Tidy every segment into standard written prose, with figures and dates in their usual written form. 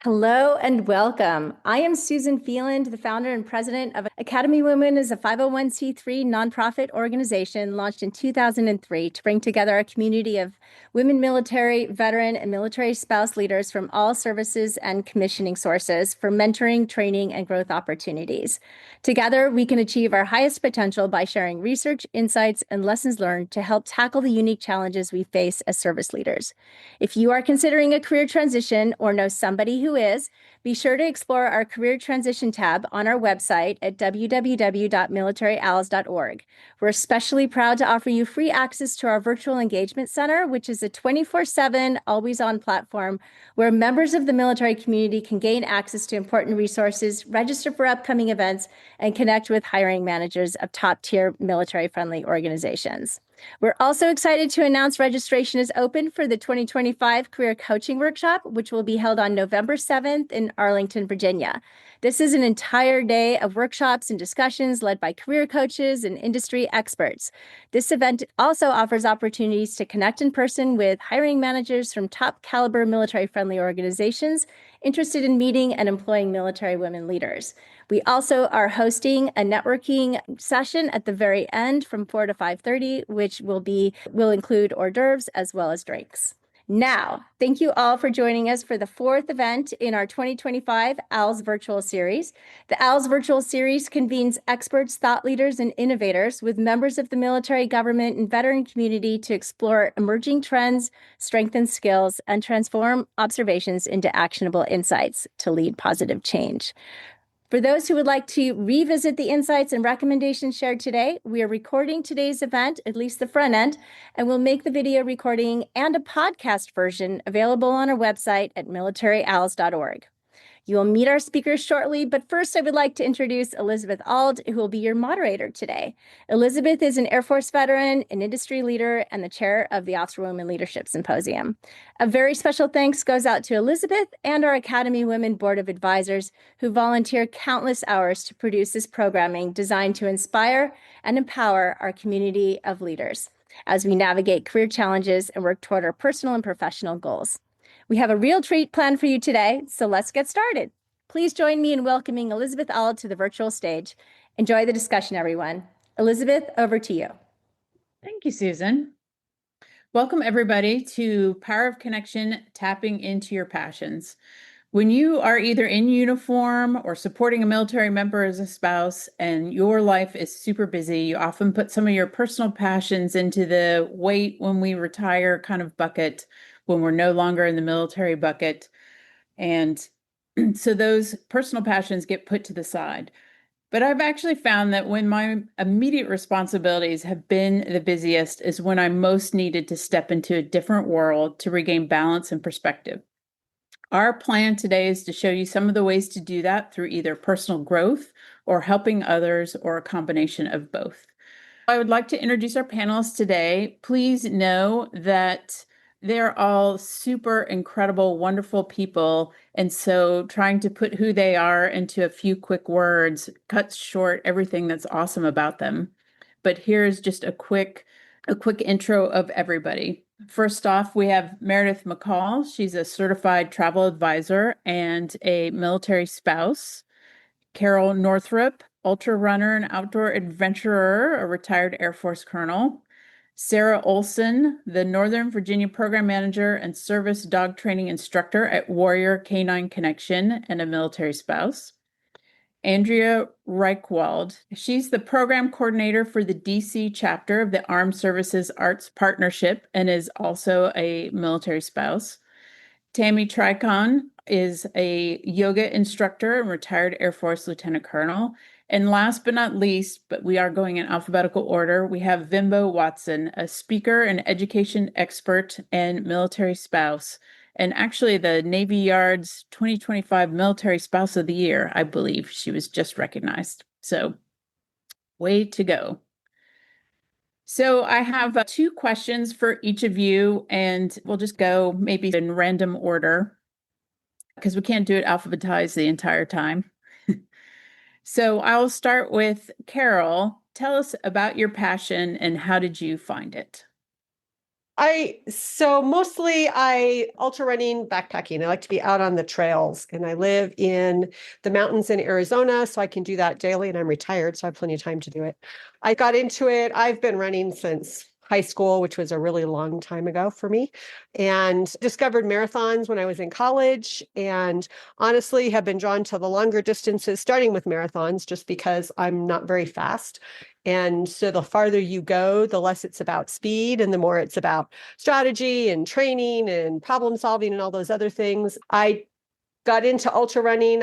Hello and welcome. I am Susan Feeland, the founder and president of Academy Women is a 501c3 nonprofit organization launched in 2003 to bring together a community of women military, veteran, and military spouse leaders from all services and commissioning sources for mentoring, training, and growth opportunities. Together, we can achieve our highest potential by sharing research, insights, and lessons learned to help tackle the unique challenges we face as service leaders. If you are considering a career transition or know somebody who is, be sure to explore our career transition tab on our website at www.militaryowls.org. We're especially proud to offer you free access to our virtual engagement center, which is a 24/7, always-on platform where members of the military community can gain access to important resources, register for upcoming events, and connect with hiring managers of top-tier military-friendly organizations. We're also excited to announce registration is open for the 2025 Career Coaching Workshop, which will be held on November 7th in Arlington, Virginia. This is an entire day of workshops and discussions led by career coaches and industry experts. This event also offers opportunities to connect in person with hiring managers from top caliber military-friendly organizations interested in meeting and employing military women leaders. We also are hosting a networking session at the very end from 4 to 5:30, which will include hors d'oeuvres as well as drinks. Now, thank you all for joining us for the fourth event in our 2025 OWLS Virtual Series. The OWLS Virtual Series convenes experts, thought leaders, and innovators with members of the military, government, and veteran community to explore emerging trends, strengthen skills, and transform observations into actionable insights to lead positive change. For those who would like to revisit the insights and recommendations shared today, we are recording today's event, at least the front end, and we'll make the video recording and a podcast version available on our website at militaryowls.org. You will meet our speakers shortly, but first I would like to introduce Elizabeth Auld, who will be your moderator today. Elizabeth is an Air Force veteran, an industry leader, and the chair of the Officer Women Leadership Symposium. A very special thanks goes out to Elizabeth and our Academy Women Board of Advisors, who volunteer countless hours to produce this programming designed to inspire and empower our community of leaders as we navigate career challenges and work toward our personal and professional goals. We have a real treat planned for you today, so let's get started. Please join me in welcoming Elizabeth Auld to the virtual stage. Enjoy the discussion, everyone. Elizabeth, over to you. Thank you, Susan. Welcome, everybody, to Power of Connection, Tapping into Your Passions. When you are either in uniform or supporting a military member as a spouse and your life is super busy, you often put some of your personal passions into the wait when we retire kind of bucket, when we're no longer in the military bucket. And so those personal passions get put to the side. But I've actually found that when my immediate responsibilities have been the busiest is when I'm most needed to step into a different world to regain balance and perspective. Our plan today is to show you some of the ways to do that through either personal growth or helping others or a combination of both. I would like to introduce our panelists today. Please know that they're all super incredible, wonderful people. And so trying to put who they are into a few quick words cuts short everything that's awesome about them. But here's just a quick intro of everybody. First off, we have Meredith McCall. She's a certified travel advisor and a military spouse. Carol Northrup, ultra runner and outdoor adventurer, a retired Air Force colonel. Sarah Olson, the Northern Virginia program manager and service dog training instructor at Warrior Canine Connection and a military spouse. Andrea Reichwald, she's the program coordinator for the DC chapter of the Armed Services Arts Partnership and is also a military spouse. Tammy Tricon is a yoga instructor and retired Air Force Lieutenant Colonel. And last but not least, but we are going in alphabetical order, we have Vimbo Watson, a speaker and education expert and military spouse, and actually the Navy Yard's 2025 Military Spouse of the Year, I believe. She was just recognized. So way to go. So I have two questions for each of you, and we'll just go maybe in random order because we can't do it alphabetized the entire time. So I'll start with Carol. Tell us about your passion and how did you find it? So mostly I ultra running, backpacking. I like to be out on the trails, and I live in the mountains in Arizona, so I can do that daily, and I'm retired, so I have plenty of time to do it. I got into it. I've been running since high school, which was a really long time ago for me, and discovered marathons when I was in college, and honestly have been drawn to the longer distances, starting with marathons, just because I'm not very fast. And so the farther you go, the less it's about speed and the more it's about strategy and training and problem solving and all those other things. I got into ultra running.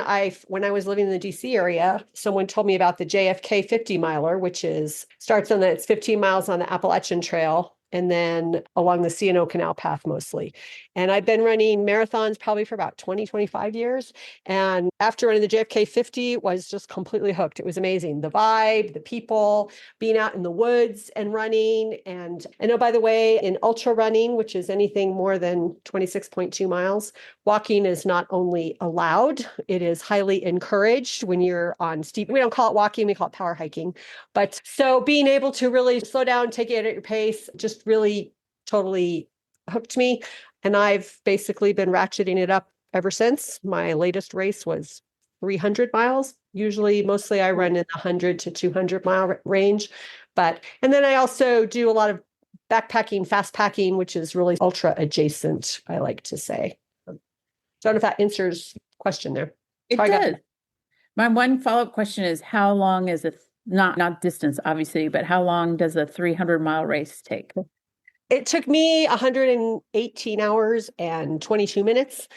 When I was living in the DC area, someone told me about the JFK 50 miler, which it's 15 miles on the Appalachian Trail and then along the C&O Canal Path mostly. And I've been running marathons probably for about 25 years. And after running the JFK 50 was just completely hooked. It was amazing. The vibe, the people, being out in the woods and running. And I know, by the way, in ultra running, which is anything more than 26.2 miles, walking is not only allowed, it is highly encouraged when you're on steep. We don't call it walking, we call it power hiking. But so being able to really slow down, take it at your pace, just really totally hooked me. And I've basically been ratcheting it up ever since. My latest race was 300 miles. Mostly I run in the 100 to 200 mile range. And then I also do a lot of backpacking, fast packing, which is really ultra adjacent, I like to say. Don't know if that answers the question there. It does. My one follow-up question is, how long is not distance, obviously, but how long does a 300-mile race take? It took me 118 hours and 22 minutes.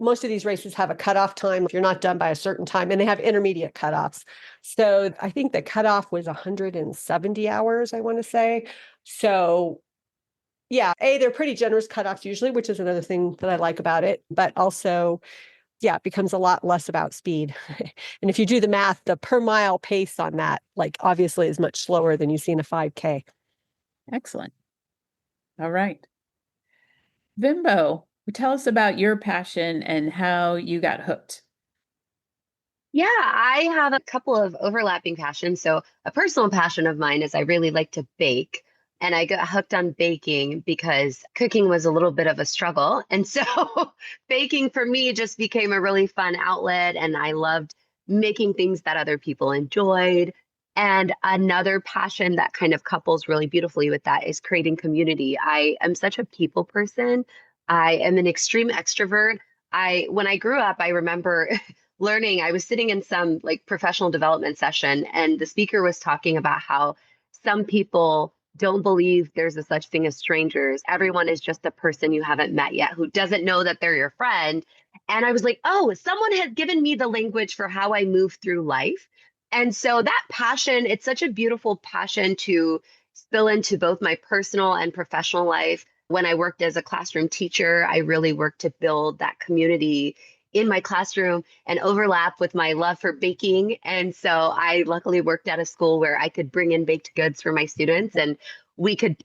Most of these races have a cutoff time if you're not done by a certain time, and they have intermediate cutoffs. So I think the cutoff was 170 hours, I want to say. So yeah, they're pretty generous cutoffs usually, which is another thing that I like about it. But also, yeah, it becomes a lot less about speed. And if you do the math, the per mile pace on that, like obviously is much slower than you see in a 5K. Excellent. All right. Bimbo, tell us about your passion and how you got hooked. Yeah, I have a couple of overlapping passions. So, a personal passion of mine is I really like to bake. And I got hooked on baking because cooking was a little bit of a struggle. And so, baking for me just became a really fun outlet. And I loved making things that other people enjoyed. And another passion that kind of couples really beautifully with that is creating community. I am such a people person. I am an extreme extrovert. When I grew up, I remember learning, I was sitting in some like professional development session, and the speaker was talking about how some people don't believe there's a such thing as strangers. Everyone is just a person you haven't met yet who doesn't know that they're your friend. And I was like, oh, someone had given me the language for how I move through life. And so that passion, it's such a beautiful passion to spill into both my personal and professional life. When I worked as a classroom teacher, I really worked to build that community in my classroom and overlap with my love for baking. And so I luckily worked at a school where I could bring in baked goods for my students, and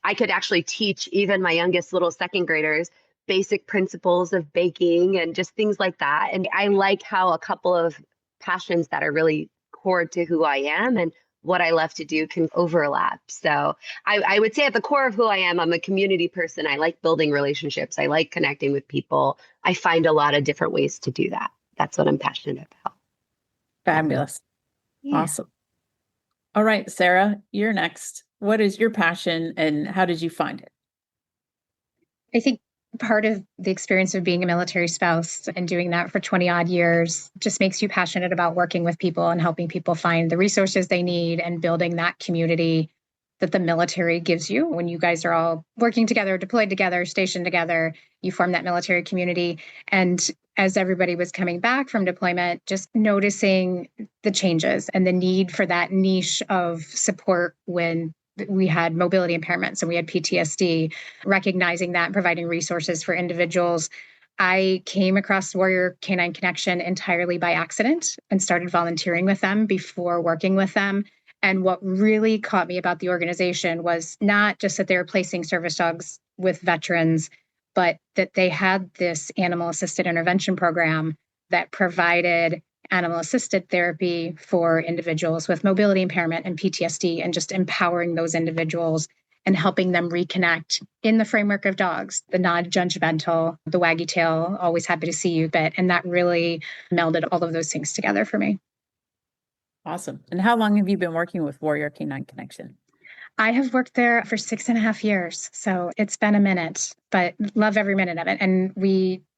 I could actually teach even my youngest little second graders basic principles of baking and just things like that. And I like how a couple of passions that are really core to who I am and what I love to do can overlap. So I would say at the core of who I am, I'm a community person. I like building relationships. I like connecting with people. I find a lot of different ways to do that. That's what I'm passionate about. Fabulous. Yeah. Awesome. All right, Sarah, you're next. What is your passion and how did you find it? I think part of the experience of being a military spouse and doing that for 20 odd years just makes you passionate about working with people and helping people find the resources they need and building that community that the military gives you. When you guys are all working together, deployed together, stationed together, you form that military community. And as everybody was coming back from deployment, just noticing the changes and the need for that niche of support when we had mobility impairments and we had PTSD, recognizing that and providing resources for individuals. I came across Warrior Canine Connection entirely by accident and started volunteering with them before working with them. And what really caught me about the organization was not just that they were placing service dogs with veterans, but that they had this animal assisted intervention program that provided animal assisted therapy for individuals with mobility impairment and PTSD, and just empowering those individuals and helping them reconnect in the framework of dogs, the non-judgmental, the waggy tail, always happy to see you bit. And that really melded all of those things together for me. Awesome. And how long have you been working with Warrior Canine Connection? I have worked there for 6.5 years. So it's been a minute, but love every minute of it. And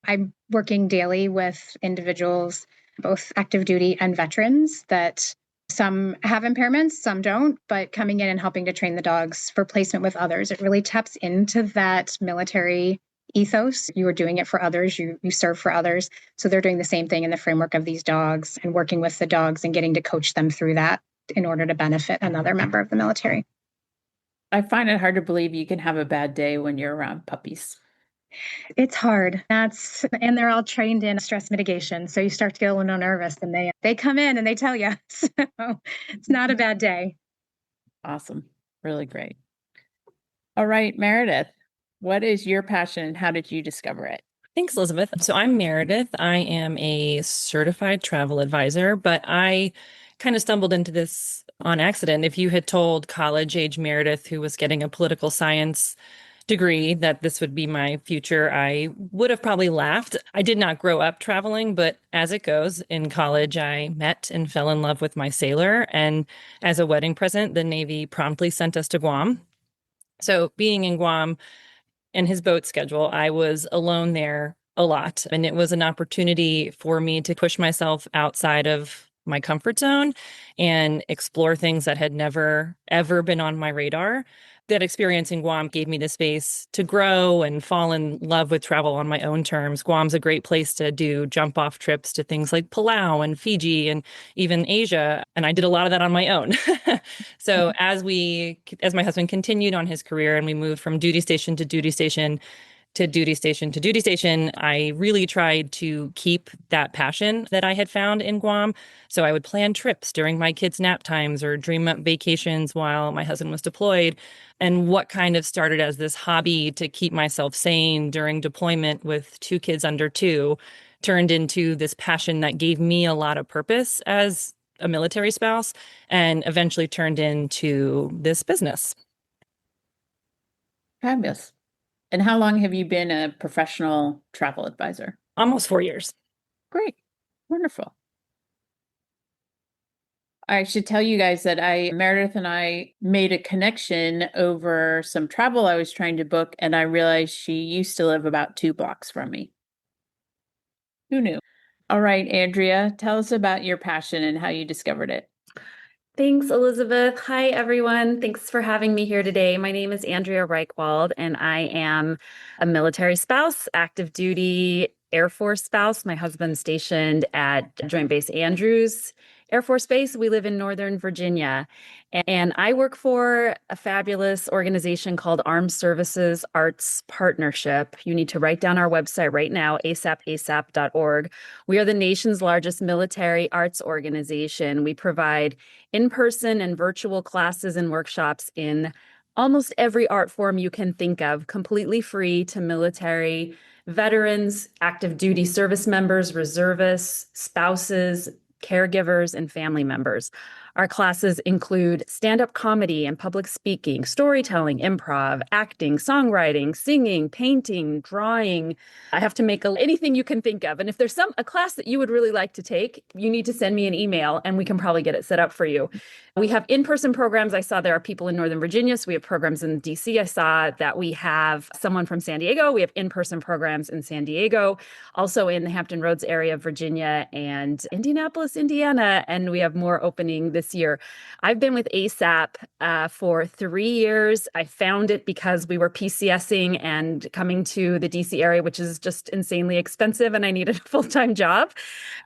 I'm working daily with individuals, both active duty and veterans, that some have impairments, some don't, but coming in and helping to train the dogs for placement with others. It really taps into that military ethos. You are doing it for others, you serve for others. So they're doing the same thing in the framework of these dogs and working with the dogs and getting to coach them through that in order to benefit another member of the military. I find it hard to believe you can have a bad day when you're around puppies. It's hard. And they're all trained in stress mitigation. So you start to get a little nervous and they come in and they tell you. So it's not a bad day. Awesome. Really great. All right, Meredith, what is your passion and how did you discover it? Thanks, Elizabeth. So I'm Meredith. I am a certified travel advisor, but I kind of stumbled into this on accident. If you had told college-age Meredith, who was getting a political science degree, that this would be my future, I would have probably laughed. I did not grow up traveling, but as it goes, in college, I met and fell in love with my sailor. And as a wedding present, the Navy promptly sent us to Guam. So being in Guam and his boat schedule, I was alone there a lot. And it was an opportunity for me to push myself outside of my comfort zone and explore things that had never, ever been on my radar. That experience in Guam gave me the space to grow and fall in love with travel on my own terms. Guam's a great place to do jump off trips to things like Palau and Fiji and even Asia. And I did a lot of that on my own. So as my husband continued on his career and we moved from duty station to duty station to duty station to duty station, I really tried to keep that passion that I had found in Guam. So I would plan trips during my kids' nap times or dream up vacations while my husband was deployed. And what kind of started as this hobby to keep myself sane during deployment with 2 kids under 2 turned into this passion that gave me a lot of purpose as a military spouse and eventually turned into this business. Fabulous. And how long have you been a professional travel advisor? Almost 4 years. Great. Wonderful. I should tell you guys that Meredith and I made a connection over some travel I was trying to book, and I realized she used to live about 2 blocks from me. Who knew? All right, Andrea, tell us about your passion and how you discovered it. Thanks, Elizabeth. Hi, everyone. Thanks for having me here today. My name is Andrea Reichwald, and I am a military spouse, active duty Air Force spouse. My husband's stationed at Joint Base Andrews Air Force Base. We live in Northern Virginia, and I work for a fabulous organization called Armed Services Arts Partnership. You need to write down our website right now, asap.org. We are the nation's largest military arts organization. We provide in-person and virtual classes and workshops in almost every art form you can think of, completely free to military veterans, active duty service members, reservists, spouses, caregivers, and family members. Our classes include stand-up comedy and public speaking, storytelling, improv, acting, songwriting, singing, painting, drawing. I have to make anything you can think of. And if there's a class that you would really like to take, you need to send me an email and we can probably get it set up for you. We have in-person programs. I saw there are people in Northern Virginia, so we have programs in DC. I saw that we have someone from San Diego. We have in-person programs in San Diego, also in the Hampton Roads area of Virginia and Indianapolis, Indiana, and we have more opening this year. I've been with ASAP for 3 years. I found it because we were PCSing and coming to the DC area, which is just insanely expensive, and I needed a full-time job.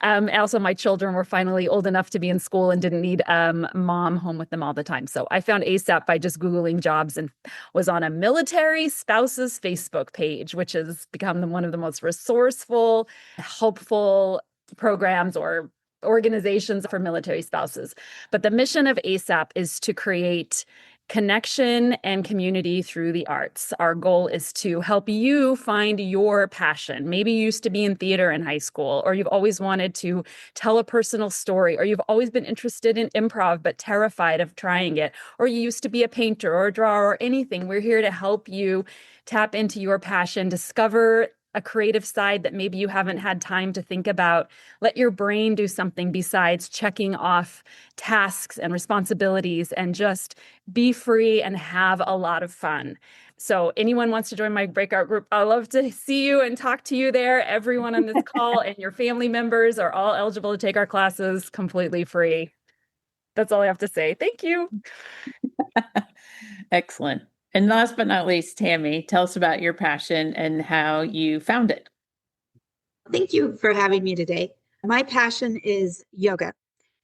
Also, my children were finally old enough to be in school and didn't need mom home with them all the time. So I found ASAP by just Googling jobs and was on a military spouses Facebook page, which has become one of the most resourceful, helpful programs or organizations for military spouses. But the mission of ASAP is to create connection and community through the arts. Our goal is to help you find your passion. Maybe you used to be in theater in high school, or you've always wanted to tell a personal story, or you've always been interested in improv but terrified of trying it, or you used to be a painter or a drawer or anything. We're here to help you tap into your passion, discover a creative side that maybe you haven't had time to think about. Let your brain do something besides checking off tasks and responsibilities, and just be free and have a lot of fun. So anyone wants to join my breakout group, I'd love to see you and talk to you there. Everyone on this call and your family members are all eligible to take our classes completely free. That's all I have to say. Thank you. Excellent. And last but not least, Tammy, tell us about your passion and how you found it. Thank you for having me today. My passion is yoga,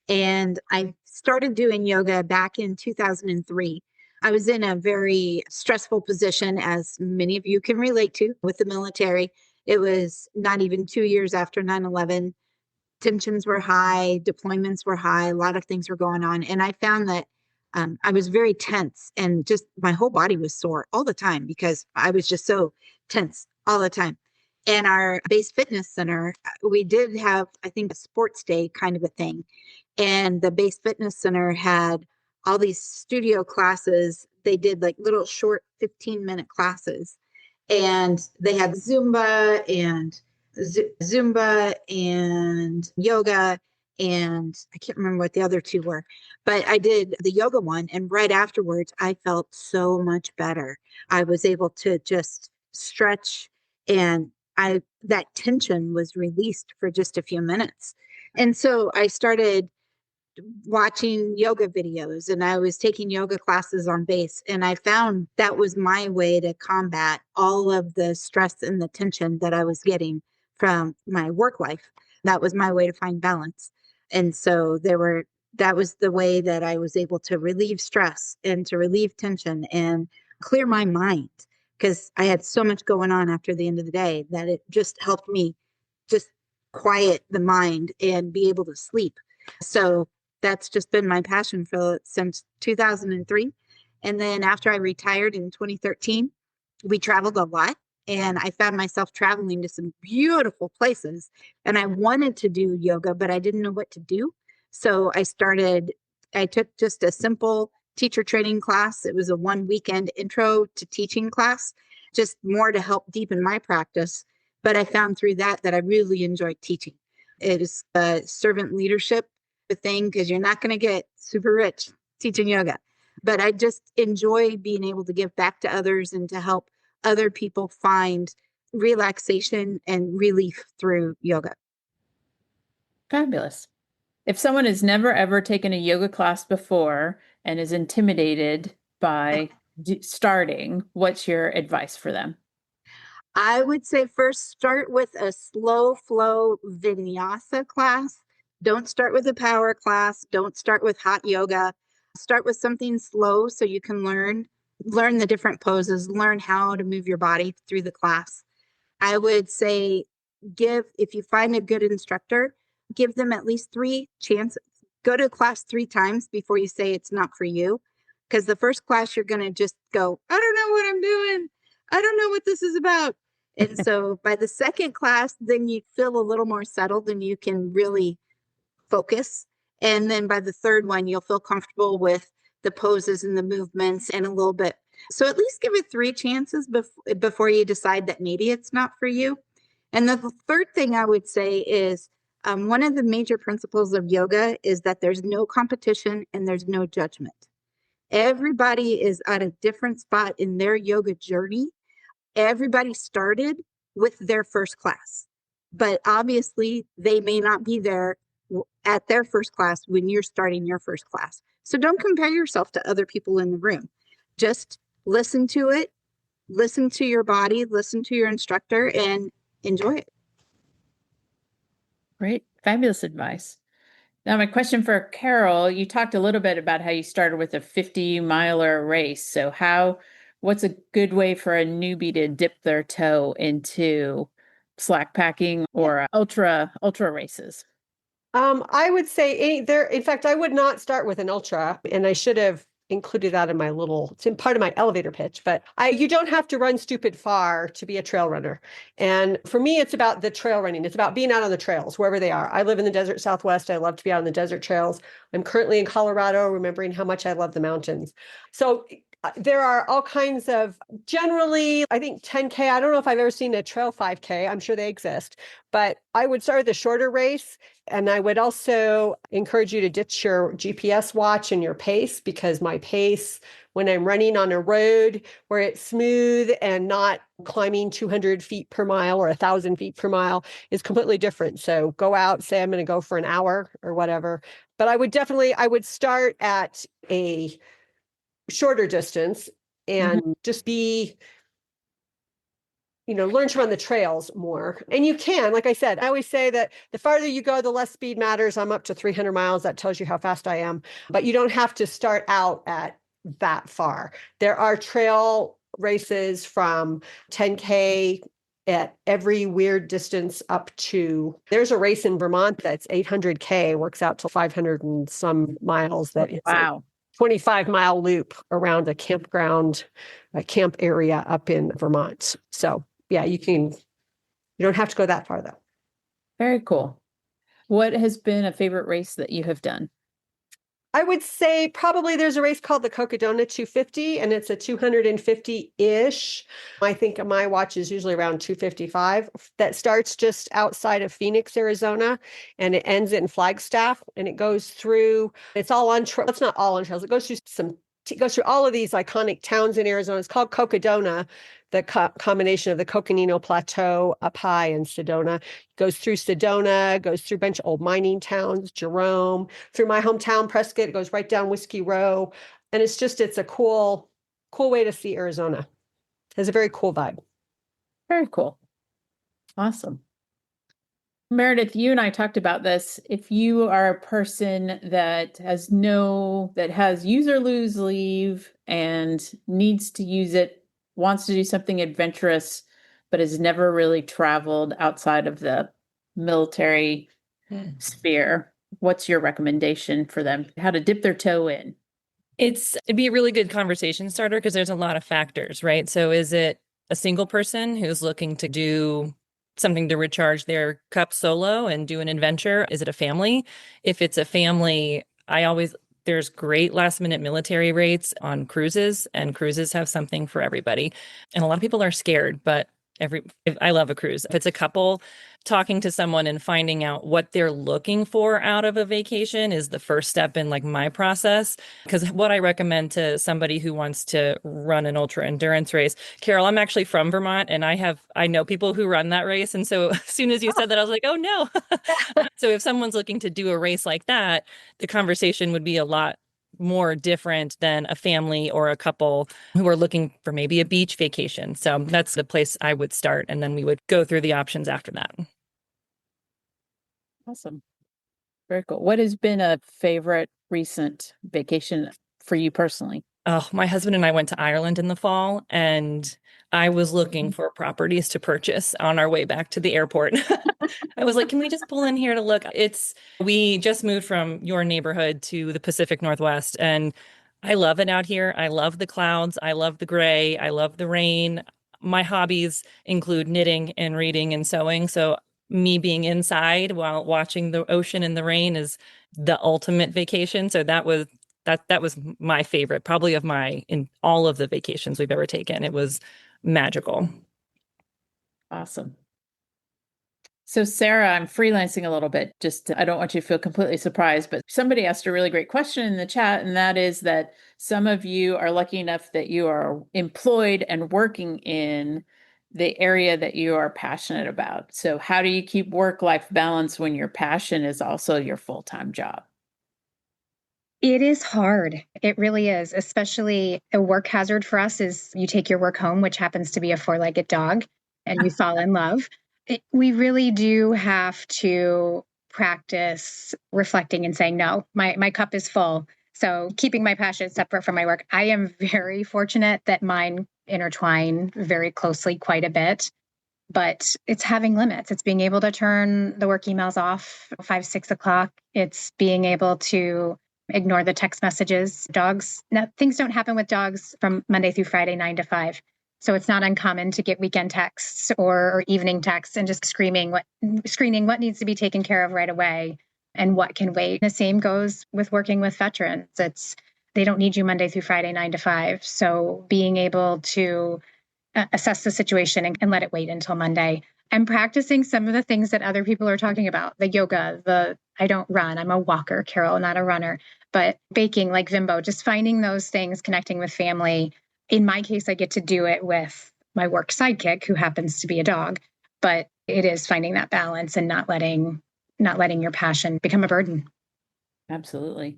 and I started doing yoga back in 2003. I was in a very stressful position, as many of you can relate to, with the military. It was not even 2 years after 9/11. Tensions were high, deployments were high, a lot of things were going on. And I found that I was very tense, and just my whole body was sore all the time because I was just so tense all the time. And our base fitness center, we did have, I think, a sports day kind of a thing. And the base fitness center had all these studio classes. They did like little short 15-minute classes. And they had Zumba and yoga, and I can't remember what the other two were, but I did the yoga one, and right afterwards I felt so much better. I was able to just stretch, and that tension was released for just a few minutes. And so I started watching yoga videos, and I was taking yoga classes on base, and I found that was my way to combat all of the stress and the tension that I was getting from my work life. That was my way to find balance. And so that was the way that I was able to relieve stress and to relieve tension and clear my mind, because I had so much going on after the end of the day that it just helped me just quiet the mind and be able to sleep. So that's just been my passion since 2003. And then after I retired in 2013, we traveled a lot, and I found myself traveling to some beautiful places, and I wanted to do yoga, but I didn't know what to do. So I took just a simple teacher training class. It was a 1 weekend intro to teaching class, just more to help deepen my practice. But I found through that I really enjoyed teaching. It is a servant leadership thing, because you're not going to get super rich teaching yoga. But I just enjoy being able to give back to others and to help other people find relaxation and relief through yoga. Fabulous. If someone has never ever taken a yoga class before and is intimidated by starting, what's your advice for them? I would say first start with a slow flow vinyasa class. Don't start with a power class. Don't start with hot yoga. Start with something slow so you can learn the different poses, learn how to move your body through the class. I would say if you find a good instructor, give them at least 3 chances. Go to class 3 times before you say it's not for you. Because the first class, you're going to just go, I don't know what I'm doing. I don't know what this is about. And so by the second class, then you feel a little more settled and you can really focus. And then by the third one, you'll feel comfortable with the poses and the movements and a little bit. So at least give it 3 chances before you decide that maybe it's not for you. And the third thing I would say is one of the major principles of yoga is that there's no competition and there's no judgment. Everybody is at a different spot in their yoga journey. Everybody started with their first class, but obviously they may not be there at their first class when you're starting your first class. So don't compare yourself to other people in the room. Just listen to it, listen to your body, listen to your instructor, and enjoy it. Great. Fabulous advice. Now, my question for Carol, you talked a little bit about how you started with a 50-miler race. So what's a good way for a newbie to dip their toe into slack packing or ultra races? I would say in fact, I would not start with an ultra, and I should have included that in it's in part of my elevator pitch, but you don't have to run stupid far to be a trail runner. And for me, it's about the trail running. It's about being out on the trails, wherever they are. I live in the desert Southwest. I love to be out on the desert trails. I'm currently in Colorado, remembering how much I love the mountains. So there are all kinds of, generally, I think 10K. I don't know if I've ever seen a trail 5K. I'm sure they exist, but I would start with a shorter race. And I would also encourage you to ditch your GPS watch and your pace, because my pace when I'm running on a road where it's smooth and not climbing 200 feet per mile or 1,000 feet per mile is completely different. So go out, say I'm going to go for an hour or whatever. But I would start at a shorter distance and just learn to run the trails more. And you can, like I said, I always say that the farther you go, the less speed matters. I'm up to 300 miles. That tells you how fast I am. But you don't have to start out at that far. There are trail races from 10K at every weird distance up to, there's a race in Vermont that's 800K, works out to 500 and some miles. That is Wow. 25-mile loop around a camp area up in Vermont. So yeah, you don't have to go that far though. Very cool. What has been a favorite race that you have done? I would say probably there's a race called the Cocodona 250, and it's a 250-ish. I think my watch is usually around 255. That starts just outside of Phoenix, Arizona, and it ends in Flagstaff, and it goes through, it's all on trails. It's not all on trails. It goes through all of these iconic towns in Arizona. It's called Cocodona, the combination of the Coconino Plateau up high and Sedona. Goes through Sedona, goes through a bunch of old mining towns, Jerome, through my hometown, Prescott. It goes right down Whiskey Row. And it's a cool way to see Arizona. It has a very cool vibe. Very cool. Awesome. Meredith, you and I talked about this. If you are a person that has use or lose leave and needs to use it, wants to do something adventurous, but has never really traveled outside of the military sphere, what's your recommendation for them? How to dip their toe in? It'd be a really good conversation starter because there's a lot of factors, right? So is it a single person who's looking to do something to recharge their cup solo and do an adventure? Is it a family? If it's a family, there's great last minute military rates on cruises, and cruises have something for everybody. And a lot of people are scared, but I love a cruise. If it's a couple, talking to someone and finding out what they're looking for out of a vacation is the first step in my process. Because what I recommend to somebody who wants to run an ultra endurance race, Carol, I'm actually from Vermont, and I know people who run that race. And so as soon as you said that, I was like, oh no. So if someone's looking to do a race like that, the conversation would be a lot more different than a family or a couple who are looking for maybe a beach vacation. So that's the place I would start. And then we would go through the options after that. Awesome. Very cool. What has been a favorite recent vacation for you personally? Oh, my husband and I went to Ireland in the fall, and I was looking for properties to purchase on our way back to the airport. I was like, can we just pull in here to look? We just moved from your neighborhood to the Pacific Northwest, and I love it out here. I love the clouds. I love the gray. I love the rain. My hobbies include knitting and reading and sewing. So me being inside while watching the ocean and the rain is the ultimate vacation. So that was my favorite, probably in all of the vacations we've ever taken. It was magical. Awesome. So Sarah, I'm freelancing a little bit. I don't want you to feel completely surprised, but somebody asked a really great question in the chat, and that is that some of you are lucky enough that you are employed and working in the area that you are passionate about. So how do you keep work-life balance when your passion is also your full-time job? It is hard. It really is. Especially a work hazard for us is you take your work home, which happens to be a four-legged dog, and you fall in love. We really do have to practice reflecting and saying, no, my cup is full. So keeping my passion separate from my work. I am very fortunate that mine intertwine very closely quite a bit, but it's having limits. It's being able to turn the work emails off 5, 6 o'clock. It's being able to ignore the text messages. Dogs, now, things don't happen with dogs from Monday through Friday, 9 to 5. So it's not uncommon to get weekend texts or evening texts and just screaming what needs to be taken care of right away and what can wait. The same goes with working with veterans. They don't need you Monday through Friday, 9 to 5. So being able to assess the situation and let it wait until Monday. I'm practicing some of the things that other people are talking about, the yoga, I don't run, I'm a walker, Carol, not a runner, but baking like Vimbo, just finding those things, connecting with family. In my case, I get to do it with my work sidekick, who happens to be a dog, but it is finding that balance and not letting your passion become a burden. Absolutely.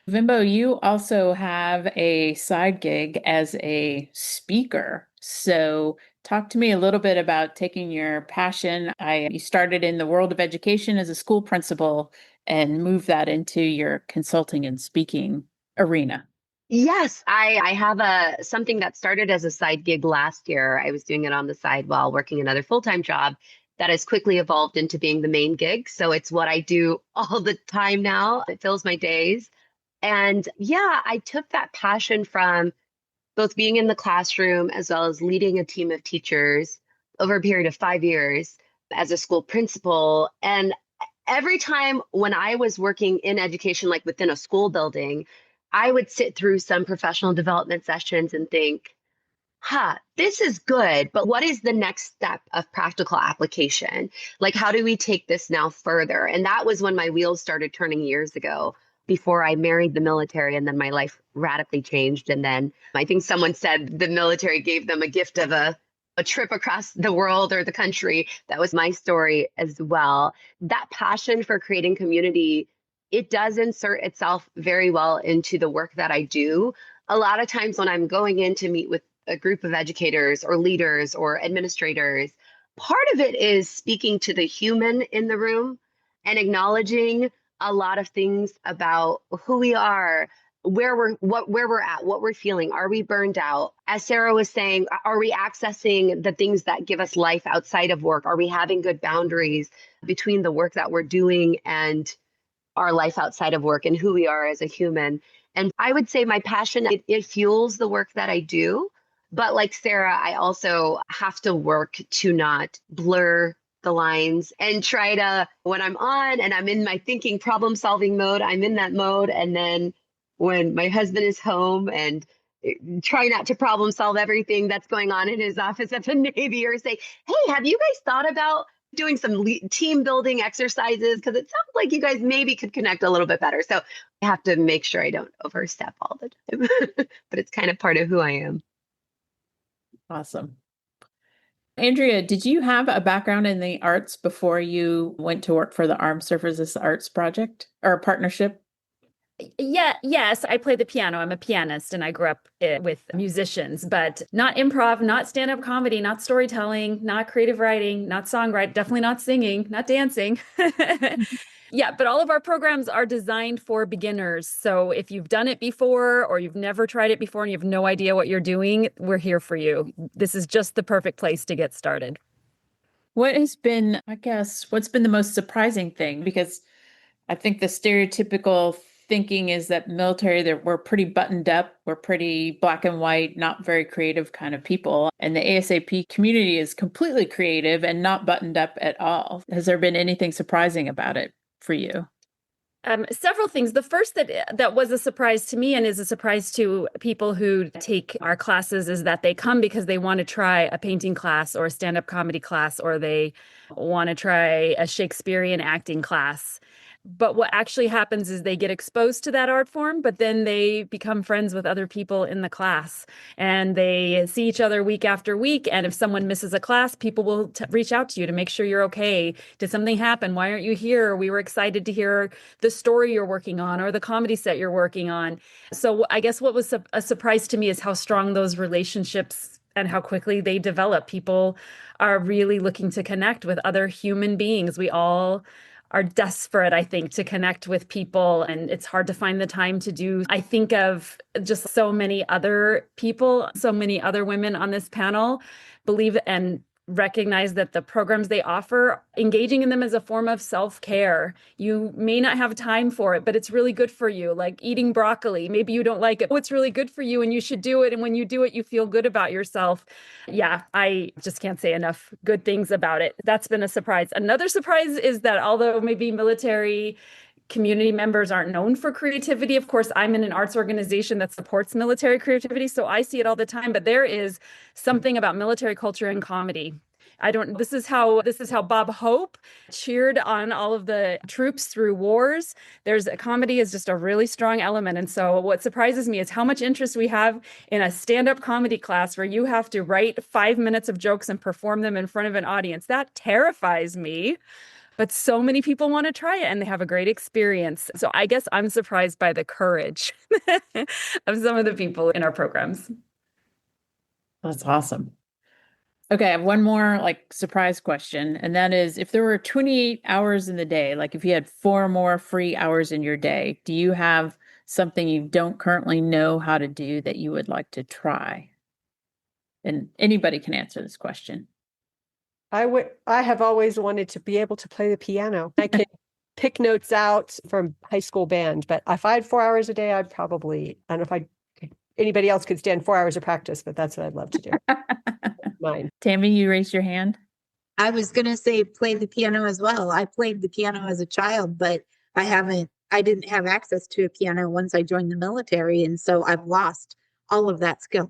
Vimbo, you also have a side gig as a speaker. So talk to me a little bit about taking your passion. You started in the world of education as a school principal and moved that into your consulting and speaking arena. Yes, I have something that started as a side gig last year. I was doing it on the side while working another full-time job that has quickly evolved into being the main gig. So it's what I do all the time now. It fills my days. And yeah, I took that passion from both being in the classroom as well as leading a team of teachers over a period of 5 years as a school principal. And every time when I was working in education, like within a school building, I would sit through some professional development sessions and think, this is good, but what is the next step of practical application? Like, how do we take this now further? And that was when my wheels started turning years ago, before I married the military, and then my life radically changed. And then I think someone said the military gave them a gift of a trip across the world or the country. That was my story as well. That passion for creating community, it does insert itself very well into the work that I do. A lot of times when I'm going in to meet with a group of educators or leaders or administrators, part of it is speaking to the human in the room and acknowledging a lot of things about who we are, where we're at, what we're feeling. Are we burned out? As Sarah was saying, are we accessing the things that give us life outside of work? Are we having good boundaries between the work that we're doing and our life outside of work and who we are as a human? And I would say my passion, it fuels the work that I do. But like Sarah, I also have to work to not blur the lines and try to, when I'm on and I'm in my thinking problem solving mode, I'm in that mode. And then when my husband is home, and try not to problem solve everything that's going on in his office at the Navy, or say, hey, have you guys thought about doing some team building exercises? Because it sounds like you guys maybe could connect a little bit better. So I have to make sure I don't overstep all the time, but it's kind of part of who I am. Awesome. Andrea, did you have a background in the arts before you went to work for the Armed Services Arts Project or partnership? Yes, I play the piano. I'm a pianist and I grew up with musicians, but not improv, not stand-up comedy, not storytelling, not creative writing, not songwriting, definitely not singing, not dancing. Yeah, but all of our programs are designed for beginners. So if you've done it before or you've never tried it before and you have no idea what you're doing, we're here for you. This is just the perfect place to get started. What's been the most surprising thing? Because I think the stereotypical thinking is that military, that we're pretty buttoned up, we're pretty black and white, not very creative kind of people. And the ASAP community is completely creative and not buttoned up at all. Has there been anything surprising about it for you? Several things. The first that was a surprise to me and is a surprise to people who take our classes is that they come because they want to try a painting class or a stand-up comedy class, or they want to try a Shakespearean acting class. But what actually happens is they get exposed to that art form, but then they become friends with other people in the class and they see each other week after week. And if someone misses a class, people will reach out to you to make sure you're okay. Did something happen? Why aren't you here? We were excited to hear the story you're working on or the comedy set you're working on. So I guess what was a surprise to me is how strong those relationships and how quickly they develop. People are really looking to connect with other human beings. We all are desperate, I think, to connect with people. And it's hard to find the time to do. I think of just so many other people, so many other women on this panel believe and recognize that the programs they offer, engaging in them as a form of self-care. You may not have time for it, but it's really good for you. Like eating broccoli, maybe you don't like it. Oh, it's really good for you and you should do it. And when you do it, you feel good about yourself. Yeah, I just can't say enough good things about it. That's been a surprise. Another surprise is that although maybe military community members aren't known for creativity. Of course, I'm in an arts organization that supports military creativity, so I see it all the time, but there is something about military culture and comedy. This is how Bob Hope cheered on all of the troops through wars. Comedy is just a really strong element. And so what surprises me is how much interest we have in a stand-up comedy class where you have to write 5 minutes of jokes and perform them in front of an audience. That terrifies me. But so many people want to try it and they have a great experience. So I guess I'm surprised by the courage of some of the people in our programs. That's awesome. Okay, I have one more surprise question. And that is, if there were 28 hours in the day, like if you had 4 more free hours in your day, do you have something you don't currently know how to do that you would like to try? And anybody can answer this question. I have always wanted to be able to play the piano. I can pick notes out from high school band, but if I had 4 hours a day, I don't know if anybody else could stand 4 hours of practice, but that's what I'd love to do. Mine. Tammy, you raised your hand. I was going to say play the piano as well. I played the piano as a child, but I didn't have access to a piano once I joined the military. And so I've lost all of that skill.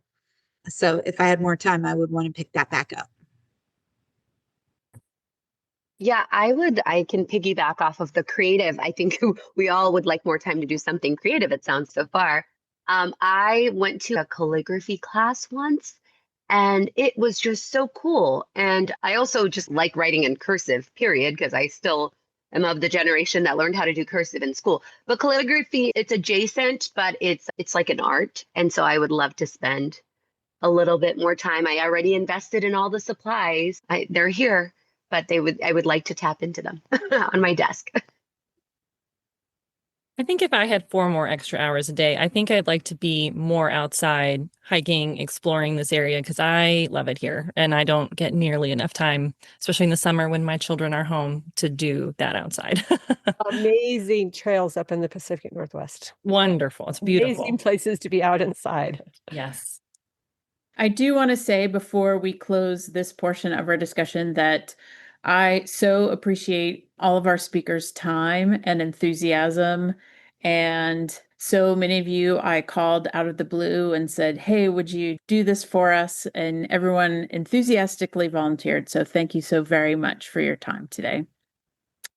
So if I had more time, I would want to pick that back up. Yeah, I can piggyback off of the creative. I think we all would like more time to do something creative, it sounds so far. I went to a calligraphy class once and it was just so cool. And I also just like writing in cursive, period, because I still am of the generation that learned how to do cursive in school. But calligraphy, it's adjacent, but it's like an art. And so I would love to spend a little bit more time. I already invested in all the supplies. They're here. But I would like to tap into them on my desk. I think if I had 4 more extra hours a day, I think I'd like to be more outside hiking, exploring this area because I love it here and I don't get nearly enough time, especially in the summer when my children are home, to do that outside. Amazing trails up in the Pacific Northwest. Wonderful. It's beautiful. Amazing places to be out inside. Yes. I do want to say before we close this portion of our discussion that I so appreciate all of our speakers' time and enthusiasm. And so many of you I called out of the blue and said, hey, would you do this for us? And everyone enthusiastically volunteered. So thank you so very much for your time today.